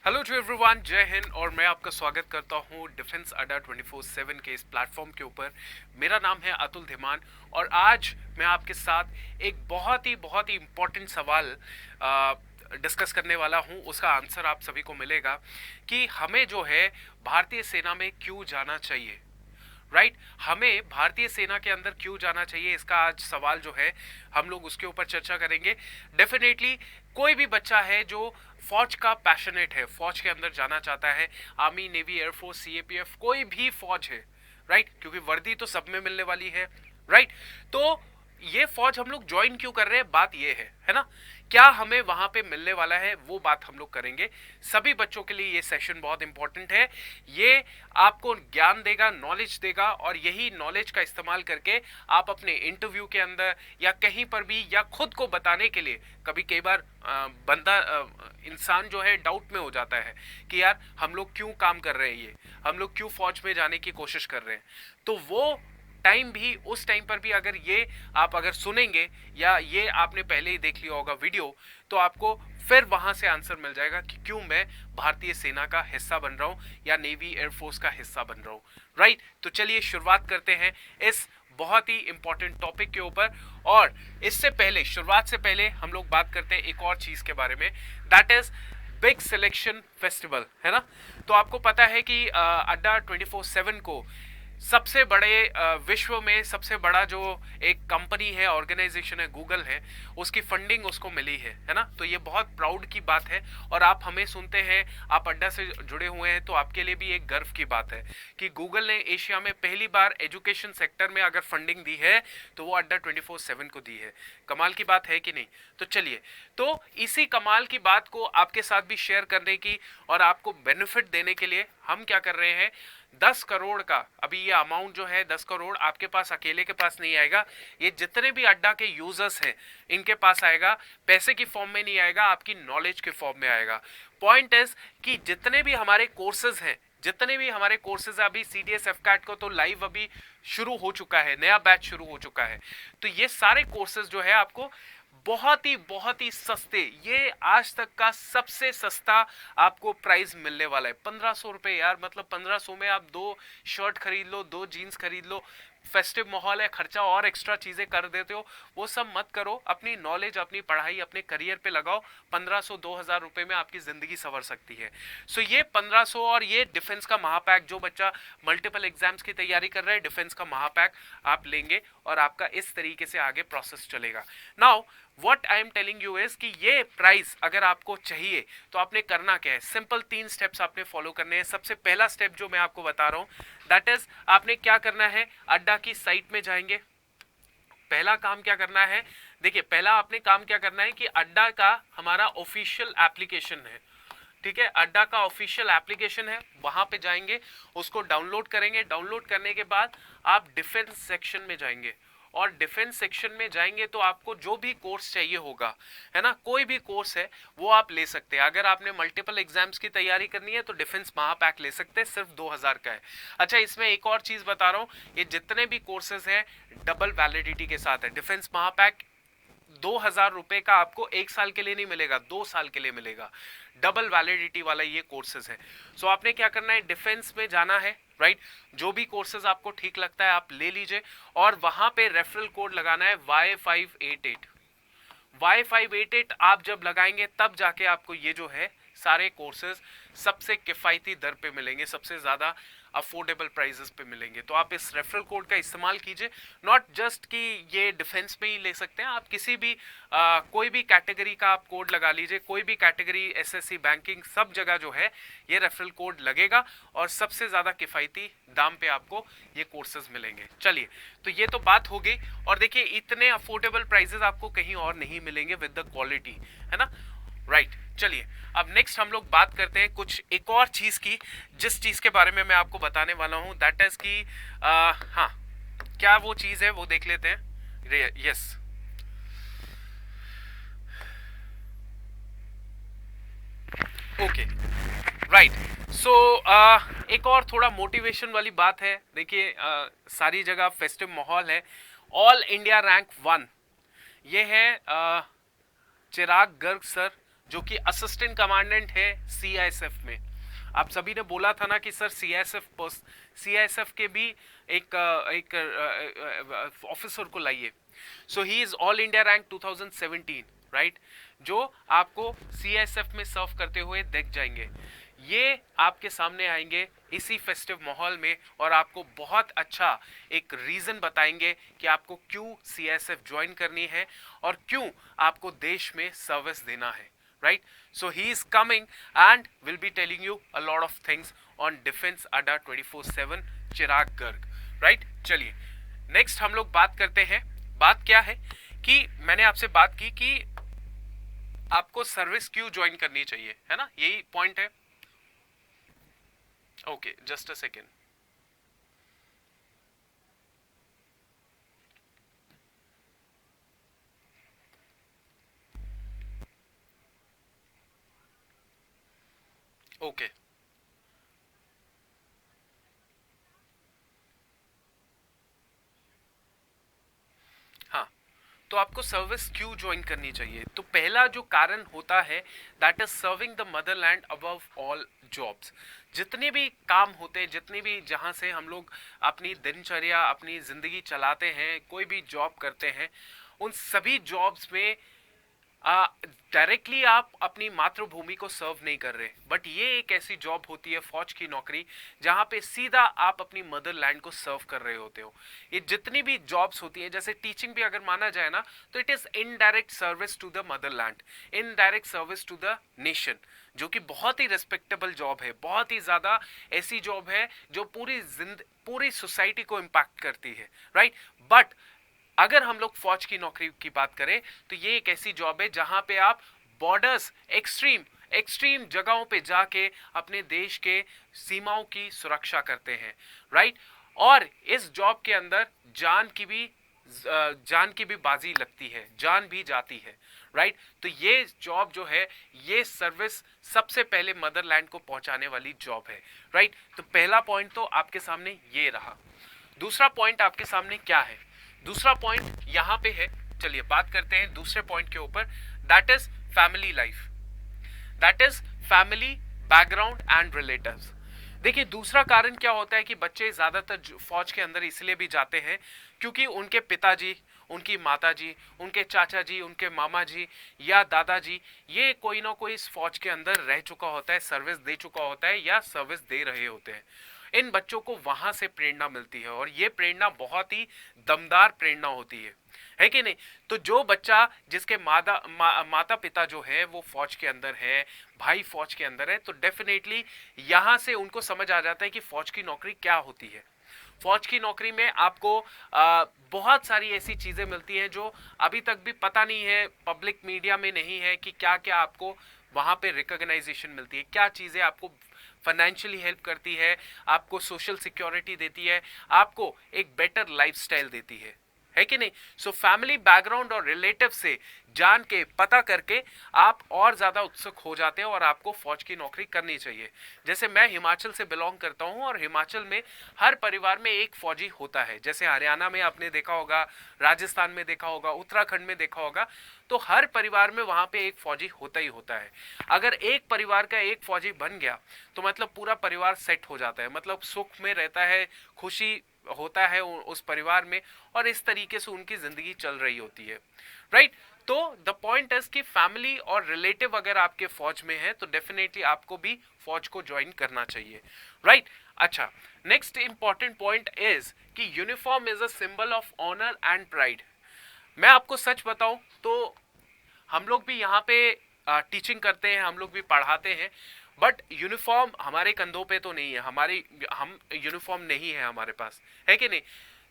Hello to everyone, जय हिंद। और मैं आपका स्वागत करता हूं डिफेंस अड्डा 24/7 के इस प्लेटफॉर्म के ऊपर। मेरा नाम है अतुल धीमान और आज मैं आपके साथ एक बहुत ही इम्पोर्टेंट सवाल डिस्कस करने वाला हूं। उसका आंसर आप सभी को मिलेगा कि हमें जो है भारतीय सेना में क्यों जाना चाहिए। राइट हमें भारतीय सेना के अंदर क्यों जाना चाहिए, इसका आज सवाल जो है हम लोग उसके ऊपर चर्चा करेंगे। डेफिनेटली कोई भी बच्चा है जो फौज का पैशनेट है, फौज के अंदर जाना चाहता है, आर्मी, नेवी, एयरफोर्स, सीएपीएफ, कोई भी फौज है, राइट, क्योंकि वर्दी तो सब में मिलने वाली है, राइट। तो ये फौज हम लोग ज्वाइन क्यों कर रहे हैं, बात ये है ना। क्या हमें वहां पे मिलने वाला है, वो बात हम लोग करेंगे। सभी बच्चों के लिए ये सेशन बहुत इंपॉर्टेंट है। ये आपको ज्ञान देगा, नॉलेज देगा, और यही नॉलेज का इस्तेमाल करके आप अपने इंटरव्यू के अंदर या कहीं पर भी या खुद को बताने के लिए, कई बार बंदा इंसान जो है डाउट में हो जाता है कि यार हम लोग क्यों काम कर रहे हैं, ये हम लोग क्यों फौज में जाने की कोशिश कर रहे हैं। तो वो टाइम भी, उस टाइम पर भी अगर ये आप अगर सुनेंगे या ये आपने पहले ही देख लिया होगा वीडियो, तो आपको फिर वहां से आंसर मिल जाएगा कि क्यों मैं भारतीय सेना का हिस्सा बन रहा हूं या नेवी एयरफोर्स का हिस्सा बन रहा हूं, राइट। तो चलिए शुरुआत करते हैं इस बहुत ही इंपॉर्टेंट टॉपिक के ऊपर। और इससे पहले, शुरुआत से पहले हम लोग बात करते हैं एक और चीज के बारे में, that is big selection festival, है ना। तो आपको पता है कि अड्डा 24/7 को सबसे बड़े विश्व में सबसे बड़ा जो एक कंपनी है, ऑर्गेनाइजेशन है, गूगल है, उसकी फंडिंग उसको मिली है ना। तो ये बहुत प्राउड की बात है। और आप हमें सुनते हैं, आप अड्डा से जुड़े हुए हैं, तो आपके लिए भी एक गर्व की बात है कि गूगल ने एशिया में पहली बार एजुकेशन सेक्टर में अगर फंडिंग दी है तो वो अड्डा 24/7 को दी है। कमाल की बात है कि नहीं। तो चलिए, तो इसी कमाल की बात को आपके साथ भी शेयर करने की और आपको बेनिफिट देने के लिए हम क्या कर रहे हैं, 10 करोड़ का, अभी ये अमाउंट जो है 10 करोड़ आपके पास अकेले के पास नहीं आएगा, ये जितने भी अड्डा के यूजर्स हैं इनके पास आएगा। पैसे की फॉर्म में नहीं आएगा, आपकी नॉलेज के फॉर्म में आएगा। पॉइंट इज कि जितने भी हमारे कोर्सेज हैं, अभी सीडीएस एफकैट को तो लाइव अभी शुरू हो चुका है, नया बैच शुरू हो चुका है। तो ये सारे कोर्सेज जो है आपको बहुत ही सस्ते, ये आज तक का सबसे सस्ता आपको प्राइस मिलने वाला है। 1500 रुपए यार, मतलब 1500 में आप 2 शर्ट खरीद लो, 2 जीन्स खरीद लो। फेस्टिव माहौल है, खर्चा और एक्स्ट्रा चीजें कर देते हो, वो सब मत करो। अपनी नॉलेज, अपनी पढ़ाई, अपने करियर पे लगाओ। 1500-2000 रुपए में आपकी जिंदगी संवर सकती है। सो ये 1500 और ये डिफेंस का महापैक, जो बच्चा मल्टीपल एग्जाम्स की तैयारी कर रहा है, डिफेंस का महापैक आप लेंगे और आपका इस तरीके से आगे प्रोसेस चलेगा। Now what I am telling you is कि ये प्राइस अगर आपको चाहिए तो आपने करना क्या है, सिंपल 3 स्टेप्स आपने फॉलो करने हैं। सबसे पहला स्टेप जो मैं आपको बता रहा हूं, दैट इज आपने क्या करना है, अड्डा की साइट में जाएंगे। पहला काम क्या करना है, देखिए पहला आपने काम क्या करना है कि अड्डा का हमारा ऑफिशियल एप्लीकेशन है, ठीक है, अड्डा का ऑफिशियल एप्लीकेशन है, वहां पे जाएंगे, उसको डाउनलोड करेंगे। डाउनलोड करने के बाद आप डिफेंस सेक्शन में जाएंगे, और डिफेंस सेक्शन में जाएंगे तो आपको जो भी कोर्स चाहिए होगा, है ना, कोई भी कोर्स है वो आप ले सकते हैं। अगर आपने मल्टीपल एग्जाम्स की तैयारी करनी है तो डिफेंस महापैक ले सकते हैं, सिर्फ 2000 का है। अच्छा, इसमें एक और चीज बता रहा हूँ, ये जितने भी कोर्सेज हैं डबल वैलिडिटी के साथ है। डिफेंस महापैक 2000 रुपए का आपको 1 साल के लिए नहीं मिलेगा, 2 साल के लिए मिलेगा। डबल वैलिडिटी वाला ये कोर्सेज है। सो आपने क्या करना है, डिफेंस में जाना है, राइट। जो भी कोर्सेज आपको ठीक लगता है आप ले लीजिए, और वहां पे रेफरल कोड लगाना है Y588। Y588 आप जब लगाएंगे तब जाके आपको ये जो है सारे कोर्सेज सबसे किफायती दर पे मिलेंगे, सबसे ज्यादा अफोर्डेबल प्राइसेस पे मिलेंगे। तो आप इस रेफरल कोड का इस्तेमाल कीजिए। नॉट जस्ट कि ये डिफेंस में ही ले सकते हैं, आप किसी भी कोई भी कैटेगरी का आप कोड लगा लीजिए, कोई भी कैटेगरी, एसएससी, बैंकिंग, सब जगह जो है ये रेफरल कोड लगेगा और सबसे ज्यादा किफायती दाम पे आपको ये कोर्सेज मिलेंगे। चलिए, तो ये तो बात हो गई। और देखिए इतने अफोर्डेबल प्राइसेस आपको कहीं और नहीं मिलेंगे विद द क्वालिटी, है ना, राइट। चलिए, अब नेक्स्ट हम लोग बात करते हैं कुछ एक और चीज की, जिस चीज के बारे में मैं आपको बताने वाला हूं, दैट इज कि हाँ, क्या वो चीज है वो देख लेते हैं। Yes, okay, right. सो एक और थोड़ा मोटिवेशन वाली बात है। देखिए सारी जगह फेस्टिव माहौल है। ऑल इंडिया रैंक 1 ये है चिराग गर्ग सर, जो कि असिस्टेंट कमांडेंट है सीआईएसएफ में। आप सभी ने बोला था ना कि सर सीआईएसएफ के भी एक ऑफिसर को लाइए। So he is all India rank 2017, right, जो आपको सीआईएसएफ में सर्व करते हुए देख जाएंगे। ये आपके सामने आएंगे इसी फेस्टिव माहौल में और आपको बहुत अच्छा एक रीजन बताएंगे कि आपको क्यों सीआईएसएफ ज्वाइन करनी है और क्यों आपको देश में सर्विस देना है, right? So he is coming and will be telling you a lot of things on Defense Adda 24/7 Chirag Garg, right? चलिए नेक्स्ट हम लोग बात करते हैं। बात क्या है कि मैंने आपसे बात की कि आपको सर्विस क्यों ज्वाइन करनी चाहिए, है ना, यही पॉइंट है। Okay, just a second. Okay, हाँ, तो आपको सर्विस क्यों ज्वाइन करनी चाहिए? तो पहला जो कारण होता है that is serving the Motherland above all jobs. जितने भी काम होते हैं, जितने भी जहाँ से हम लोग अपनी दिनचर्या, अपनी ज़िंदगी चलाते हैं, कोई भी जॉब करते हैं, उन सभी जॉब्स में डायरेक्टली आप अपनी मातृभूमि को सर्व नहीं कर रहे, बट ये एक ऐसी जॉब होती है, फौज की नौकरी, जहां पे सीधा आप अपनी मदरलैंड को सर्व कर रहे होते हो। ये जितनी भी जॉब्स होती हैं, जैसे टीचिंग भी अगर माना जाए ना, तो it is indirect service to the motherland, indirect service to the nation, जो कि बहुत ही रिस्पेक्टेबल जॉब है, बहुत ही ज्यादा ऐसी जॉब है जो पूरी सोसाइटी को इम्पैक्ट करती है, राइट। बट अगर हम लोग फौज की नौकरी की बात करें तो ये एक ऐसी जॉब है जहां पे आप बॉर्डर्स, एक्सट्रीम जगहों पे जाके अपने देश के सीमाओं की सुरक्षा करते हैं, राइट। और इस जॉब के अंदर जान की भी बाजी लगती है, जान भी जाती है, राइट। तो ये जॉब जो है, ये सर्विस सबसे पहले मदरलैंड को पहुंचाने वाली जॉब है, राइट। तो पहला पॉइंट तो आपके सामने ये रहा। दूसरा पॉइंट आपके सामने क्या है? दूसरा पॉइंट यहां पे है, चलिए बात करते हैं दूसरे पॉइंट के ऊपर, that is family life, that is family background and relatives. देखिए दूसरा कारण क्या होता है कि बच्चे ज्यादातर फौज के अंदर इसलिए भी जाते हैं क्योंकि उनके पिताजी, उनकी माताजी, उनके चाचा जी, उनके मामा जी या दादाजी, ये कोई ना कोई इस फौज के अंदर रह चुका होता है, सर्विस दे चुका होता है या सर्विस दे रहे होते हैं। इन बच्चों को वहां से प्रेरणा मिलती है और ये प्रेरणा बहुत ही दमदार प्रेरणा होती है कि नहीं। तो जो बच्चा जिसके माता पिता जो है वो फौज के अंदर है, भाई फौज के अंदर है, तो डेफिनेटली यहां से उनको समझ आ जाता है कि फौज की नौकरी क्या होती है। फौज की नौकरी में आपको बहुत सारी ऐसी चीजें मिलती हैं जो अभी तक भी पता नहीं है, पब्लिक मीडिया में नहीं है, कि क्या क्या आपको वहां पे रिकॉग्नाइजेशन मिलती है, क्या चीजें आपको फाइनेंशियली हेल्प करती है, आपको सोशल सिक्योरिटी देती है, आपको एक बेटर लाइफस्टाइल देती है कि नहीं। सो फैमिली बैकग्राउंड और रिलेटिव से जान के, पता करके आप और ज्यादा उत्सुक हो जाते हैं और आपको फौज की नौकरी करनी चाहिए। जैसे मैं हिमाचल से बिलोंग करता हूं और हिमाचल में हर परिवार में एक फौजी होता है। जैसे हरियाणा में आपने देखा होगा, राजस्थान में देखा होगा, उत्तराखंड में देखा होगा, तो हर परिवार में वहां पे एक फौजी होता ही होता है। अगर एक परिवार का एक फौजी बन गया तो मतलब पूरा परिवार सेट हो जाता है, मतलब सुख में रहता है, खुशी होता है उस परिवार में, और इस तरीके से उनकी जिंदगी चल रही होती है, राइट। तो द पॉइंट इज कि फैमिली और रिलेटिव अगर आपके फौज में है तो डेफिनेटली आपको भी फौज को ज्वाइन करना चाहिए, राइट। अच्छा, नेक्स्ट इंपॉर्टेंट पॉइंट इज कि uniform is a symbol of honour and pride. मैं आपको सच बताऊं तो हम लोग भी यहाँ पे टीचिंग करते हैं, हम लोग भी पढ़ाते हैं, बट यूनिफॉर्म हमारे कंधों पे तो नहीं है, हम यूनिफॉर्म नहीं है हमारे पास, है कि नहीं।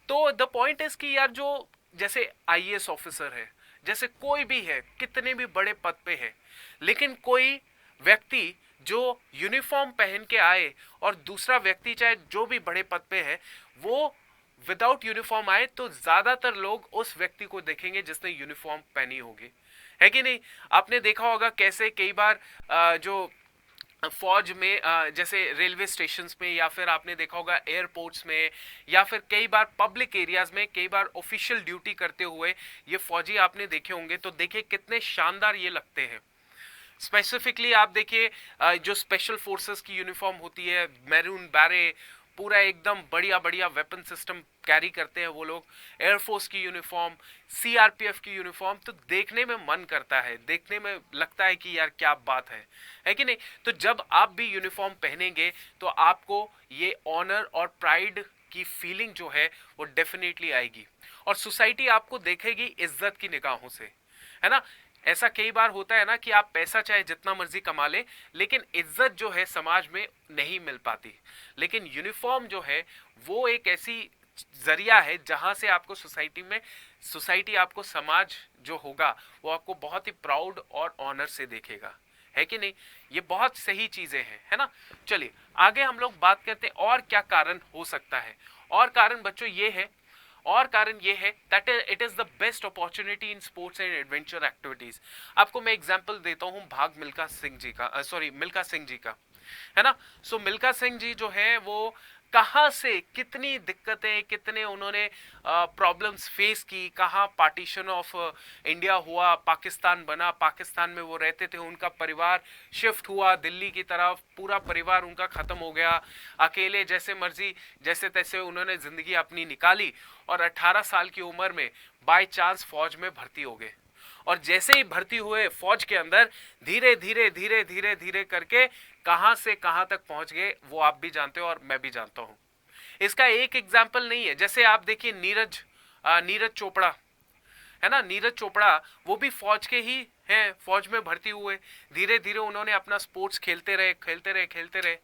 तो द पॉइंट इज कि यार, जो जैसे आईएएस ऑफिसर है, जैसे कोई भी है, कितने भी बड़े पद पे है, लेकिन कोई व्यक्ति जो यूनिफॉर्म पहन के आए और दूसरा व्यक्ति चाहे जो भी बड़े पद पे है वो विदाउट यूनिफॉर्म आए, तो ज्यादातर लोग उस व्यक्ति को देखेंगे जिसने यूनिफॉर्म पहनी होगी, है कि नहीं। आपने देखा होगा कैसे कई बार जो फौज में जैसे रेलवे स्टेशन में, या फिर आपने देखा होगा एयरपोर्ट्स में, या फिर कई बार पब्लिक एरियाज में, कई बार ऑफिशियल ड्यूटी करते हुए ये फौजी आपने देखे होंगे, तो देखिए कितने शानदार ये लगते हैं, स्पेसिफिकली आप देखिए जो स्पेशल फोर्सेस की यूनिफॉर्म होती है, मैरून बैरे, पूरा एकदम बढ़िया बढ़िया वेपन सिस्टम कैरी करते हैं वो लोग, एयरफोर्स की यूनिफॉर्म, सीआरपीएफ की यूनिफॉर्म, तो देखने में मन करता है, देखने में लगता है कि यार क्या बात है कि नहीं? तो जब आप भी यूनिफॉर्म पहनेंगे तो आपको ये ऑनर और प्राइड की फीलिंग जो है वो डेफिनेटली आएगी, और सोसाइटी आपको देखेगी इज्जत की निगाहों से, है ना? ऐसा कई बार होता है ना कि आप पैसा चाहे जितना मर्जी कमा ले, लेकिन इज्जत जो है समाज में नहीं मिल पाती। लेकिन यूनिफॉर्म जो है वो एक ऐसी जरिया है जहां से आपको सोसाइटी आपको, समाज जो होगा वो आपको बहुत ही प्राउड और ऑनर से देखेगा, है कि नहीं? ये बहुत सही चीजें हैं, है ना? चलिए आगे हम लोग बात करते हैं और क्या कारण हो सकता है। और कारण बच्चों ये है, और कारण ये है that it is the best opportunity in sports and adventure activities. आपको मैं एग्जांपल देता हूं भाग मिल्खा सिंह जी का, मिल्खा सिंह जी का, है ना? सो मिल्खा सिंह जी जो है वो कहां से कितनी दिक्कतें, कितने उन्होंने प्रॉब्लम्स फेस की, कहां पार्टीशन ऑफ इंडिया हुआ, पाकिस्तान बना, पाकिस्तान में वो रहते थे, उनका परिवार शिफ्ट हुआ दिल्ली की तरफ, पूरा परिवार उनका खत्म हो गया, अकेले जैसे मर्जी जैसे तैसे उन्होंने जिंदगी अपनी निकाली, और 18 साल की उम्र में बाय चांस फौज में भर्ती हो गए। और जैसे ही भर्ती हुए फौज के अंदर, धीरे धीरे धीरे धीरे धीरे करके कहां से कहां तक पहुंच गए वो आप भी जानते हो और मैं भी जानता हूं। इसका एक एग्जाम्पल नहीं है, जैसे आप देखिए नीरज चोपड़ा, है ना? नीरज चोपड़ा वो भी फौज के ही हैं, फौज में भर्ती हुए, धीरे धीरे उन्होंने अपना स्पोर्ट्स खेलते रहे खेलते रहे खेलते रहे।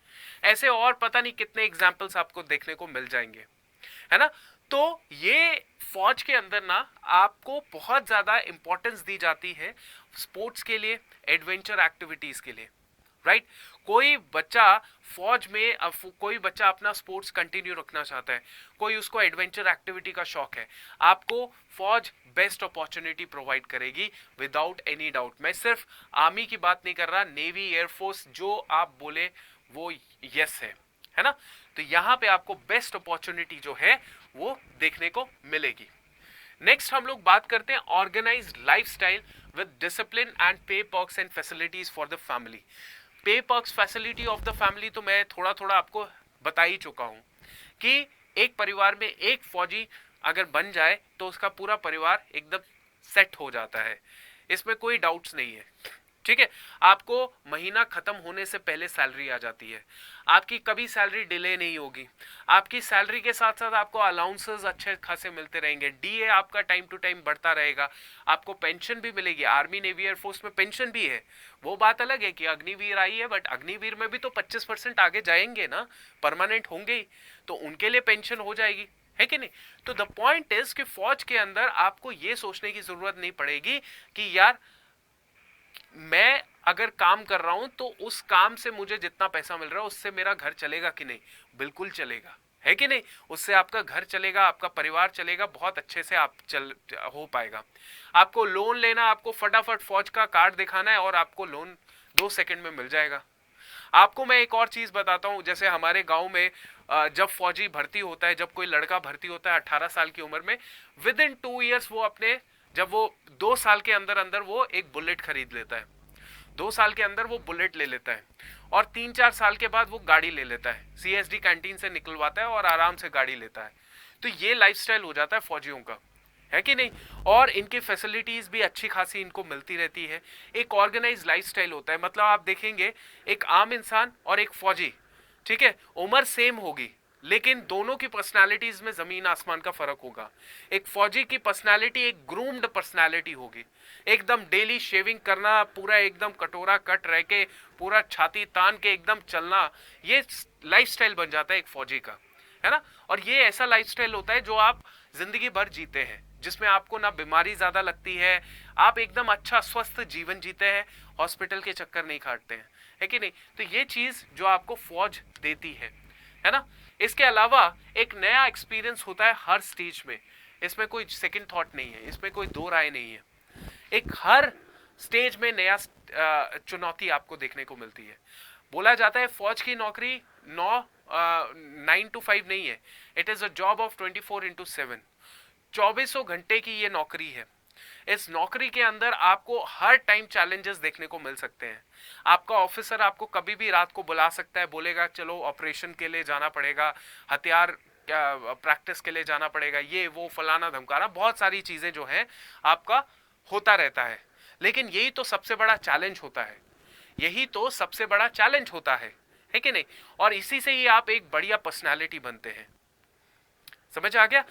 ऐसे और पता नहीं कितने एग्जाम्पल्स आपको देखने को मिल जाएंगे, है ना? तो ये फौज के अंदर ना आपको बहुत ज्यादा इंपॉर्टेंस दी जाती है स्पोर्ट्स के लिए, एडवेंचर एक्टिविटीज के लिए, राइट? कोई बच्चा फौज में, कोई बच्चा अपना स्पोर्ट्स कंटिन्यू रखना चाहता है, कोई उसको एडवेंचर एक्टिविटी का शौक है, आपको फौज बेस्ट अपॉर्चुनिटी प्रोवाइड करेगी विदाउट एनी डाउट। मैं सिर्फ आर्मी की बात नहीं कर रहा, नेवी, एयरफोर्स, जो आप बोले वो यस है ना? तो यहां पे आपको बेस्ट अपॉर्चुनिटी जो है वो देखने को मिलेगी। नेक्स्ट हम लोग बात करते हैं organised lifestyle with discipline and pay perks and facilities for the family. Pay perks, facility of the family तो मैं थोड़ा थोड़ा आपको बता ही चुका हूं कि एक परिवार में एक फौजी अगर बन जाए तो उसका पूरा परिवार एकदम सेट हो जाता है, इसमें कोई डाउट्स नहीं है, ठीक है? आपको महीना खत्म होने से पहले सैलरी आ जाती है, आपकी कभी सैलरी डिले नहीं होगी, आपकी सैलरी के साथ साथ आपको अलाउंसेस अच्छे खासे मिलते रहेंगे, डीए आपका टाइम टू टाइम बढ़ता रहेगा, आपको पेंशन भी मिलेगी। आर्मी, नेवी, एयरफोर्स में पेंशन भी है, वो बात अलग है कि अग्निवीर आई है, बट अग्निवीर में भी तो 25% आगे जाएंगे ना, परमानेंट होंगे ही, तो उनके लिए पेंशन हो जाएगी, है कि नहीं? तो द पॉइंट इज कि फौज के अंदर आपको ये सोचने की जरूरत नहीं पड़ेगी कि यार मैं अगर काम कर रहा हूं तो उस काम से मुझे जितना पैसा मिल रहा है उससे मेरा घर चलेगा कि नहीं? बिल्कुल चलेगा, है कि नहीं? उससे आपका घर चलेगा, आपका परिवार चलेगा, बहुत अच्छे से आप हो पाएगा। आपको लोन लेना, आपको फटाफट फौज का कार्ड दिखाना है और आपको लोन 2 सेकंड में मिल जाएगा। आपको मैं एक और चीज बताता हूं, जैसे हमारे गांव में जब फौजी भर्ती होता है, जब कोई लड़का भर्ती होता है 18 साल की उम्र में, विद इन 2 ईयर्स वो अपने, जब वो 2 साल के अंदर अंदर वो एक बुलेट खरीद लेता है, 2 साल के अंदर वो बुलेट ले लेता है, और 3-4 साल के बाद वो गाड़ी ले लेता है, सीएसडी कैंटीन से निकलवाता है और आराम से गाड़ी लेता है। तो ये लाइफस्टाइल हो जाता है फौजियों का, है कि नहीं? और इनकी फैसिलिटीज भी अच्छी खासी इनको मिलती रहती है, एक ऑर्गेनाइज लाइफस्टाइल होता है। मतलब आप देखेंगे एक आम इंसान और एक फौजी, ठीक है, उम्र सेम होगी लेकिन दोनों की पर्सनालिटीज में जमीन आसमान का फर्क होगा। एक फौजी की पर्सनालिटी एक ग्रूम्ड पर्सनालिटी होगी, एकदम डेली शेविंग करना, पूरा एकदम कटोरा कट रह के, पूरा छाती तान के एकदम चलना, ये लाइफस्टाइल बन जाता है एक फौजी का, है ना? और ये ऐसा लाइफस्टाइल होता है जो आप जिंदगी भर जीते हैं, जिसमें आपको ना बीमारी ज्यादा लगती है, आप एकदम अच्छा स्वस्थ जीवन जीते हैं, हॉस्पिटल के चक्कर नहीं काटते हैं, है कि नहीं? तो ये चीज जो आपको फौज देती है ना? इसके अलावा एक नया एक्सपीरियंस होता है हर स्टेज में, इसमें कोई सेकंड थॉट नहीं है, इसमें कोई दो राय नहीं है, एक हर स्टेज में नया चुनौती आपको देखने को मिलती है। बोला जाता है फौज की नौकरी 9 to 5 नहीं है, it is a job of 24/7, 24 घंटे की ये नौकरी है। इस नौकरी के अंदर आपको हर टाइम चैलेंजेस देखने को मिल सकते हैं। आपका ऑफिसर आपको कभी भी रात को बुला सकता है, बोलेगा चलो ऑपरेशन के लिए जाना पड़ेगा, हथियार प्रैक्टिस के लिए जाना पड़ेगा, ये वो फलाना धमकाना, बहुत सारी चीजें जो है आपका होता रहता है। लेकिन यही तो सबसे बड़ा चैलेंज होता है, यही तो सबसे बड़ा चैलेंज होता है कि नहीं? और इसी से ही आप एक बढ़िया पर्सनालिटी बनते हैं। समझ आ गया?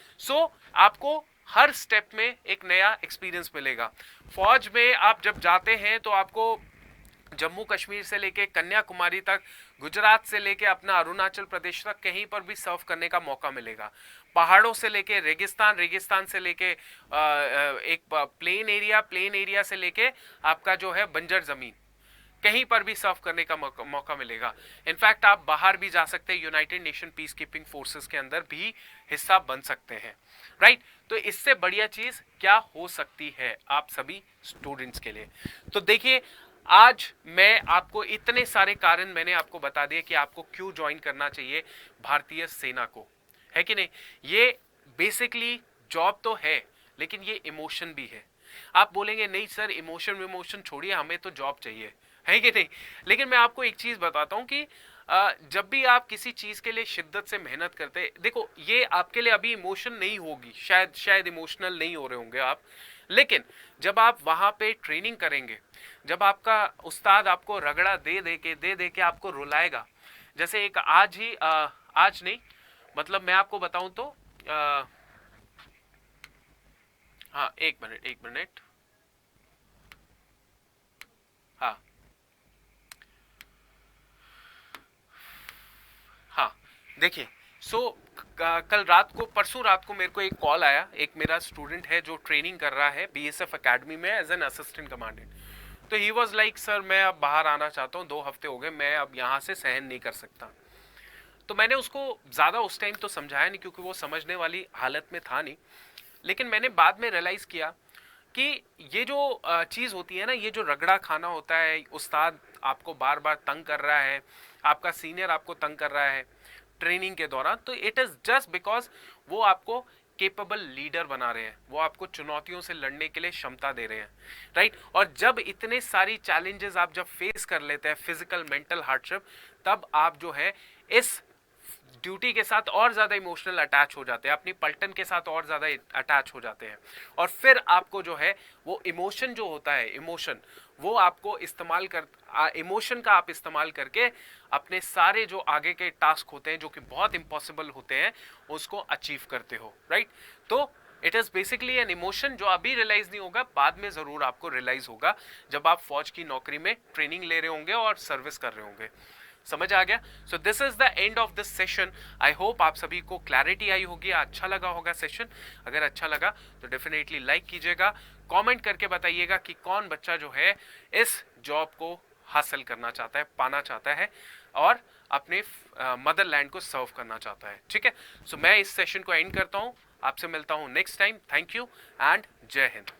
आपको हर स्टेप में एक नया एक्सपीरियंस मिलेगा। फौज में आप जब जाते हैं तो आपको जम्मू कश्मीर से लेके कन्याकुमारी तक, गुजरात से लेके अपना अरुणाचल प्रदेश तक कहीं पर भी सर्व करने का मौका मिलेगा। पहाड़ों से लेके रेगिस्तान, रेगिस्तान से लेके एक प्लेन एरिया से लेके आपका जो है बंजर जमीन, कहीं पर भी सर्व करने का मौका मिलेगा। इनफैक्ट आप बाहर भी जा सकते हैं, United nation peace keeping forces के अंदर भी हिस्सा बन सकते हैं, राइट? तो इससे बढ़िया चीज क्या हो सकती है आप सभी स्टूडेंट्स के लिए? तो देखिए, आज मैं आपको इतने सारे कारण मैंने आपको बता दिए कि आपको क्यों ज्वाइन करना चाहिए भारतीय सेना को, है कि नहीं? ये बेसिकली जॉब तो है, लेकिन ये इमोशन भी है। आप बोलेंगे नहीं सर, इमोशन छोड़िए, हमें तो जॉब चाहिए, है कि नहीं? लेकिन मैं आपको एक चीज बताता हूं कि जब भी आप किसी चीज के लिए शिद्दत से मेहनत करते, देखो ये आपके लिए अभी इमोशन नहीं होगी, शायद इमोशनल नहीं हो रहे होंगे आप, लेकिन जब आप वहां पे ट्रेनिंग करेंगे, जब आपका उस्ताद आपको रगड़ा दे के आपको रुलाएगा, जैसे एक आज नहीं, मतलब मैं आपको बताऊं तो हाँ, एक मिनट, हाँ हाँ, देखिए, कल रात को, परसों रात को मेरे को एक कॉल आया, एक मेरा स्टूडेंट है जो ट्रेनिंग कर रहा है बीएसएफ एकेडमी में एज एन असिस्टेंट कमांडेंट। तो ही वाज लाइक सर मैं अब बाहर आना चाहता हूँ, 2 हफ्ते हो गए, मैं अब यहाँ से सहन नहीं कर सकता। तो मैंने उसको ज़्यादा उस टाइम तो समझाया नहीं, क्योंकि वो समझने वाली हालत में था नहीं। लेकिन मैंने बाद में रियलाइज़ किया कि ये जो चीज़ होती है ना, ये जो रगड़ा खाना होता है, उस्ताद आपको बार बार तंग कर रहा है, आपका सीनियर आपको तंग कर रहा है ट्रेनिंग के दौरान, तो इट इज़ जस्ट बिकॉज वो आपको केपेबल लीडर बना रहे हैं, वो आपको चुनौतियों से लड़ने के लिए क्षमता दे रहे हैं, राइट? और जब इतने सारी चैलेंजेस आप जब फेस कर लेते हैं, फिजिकल मेंटल हार्डशिप, तब आप जो है इस ड्यूटी के साथ और ज्यादा इमोशनल अटैच हो जाते हैं, अपनी पलटन के साथ और ज्यादा अटैच हो जाते हैं। और फिर आपको जो है वो इमोशन जो होता है, इमोशन वो आपको इमोशन का आप इस्तेमाल करके अपने सारे जो आगे के टास्क होते हैं, जो कि बहुत इंपॉसिबल होते हैं, उसको अचीव करते हो, राइट? तो it is basically an emotion जो अभी रियलाइज नहीं होगा, बाद में जरूर आपको रियलाइज होगा जब आप फौज की नौकरी में ट्रेनिंग ले रहे होंगे और सर्विस कर रहे होंगे। समझ आ गया? So this is the end of this session. I hope आप सभी को क्लैरिटी आई होगी, अच्छा लगा होगा सेशन। अगर अच्छा लगा तो डेफिनेटली लाइक कीजिएगा, कमेंट करके बताइएगा कि कौन बच्चा जो है इस जॉब को हासिल करना चाहता है, पाना चाहता है और अपने मदरलैंड को सर्व करना चाहता है। ठीक है? सो मैं इस सेशन को एंड करता हूं, आपसे मिलता हूं next time. Thank you and जय हिंद।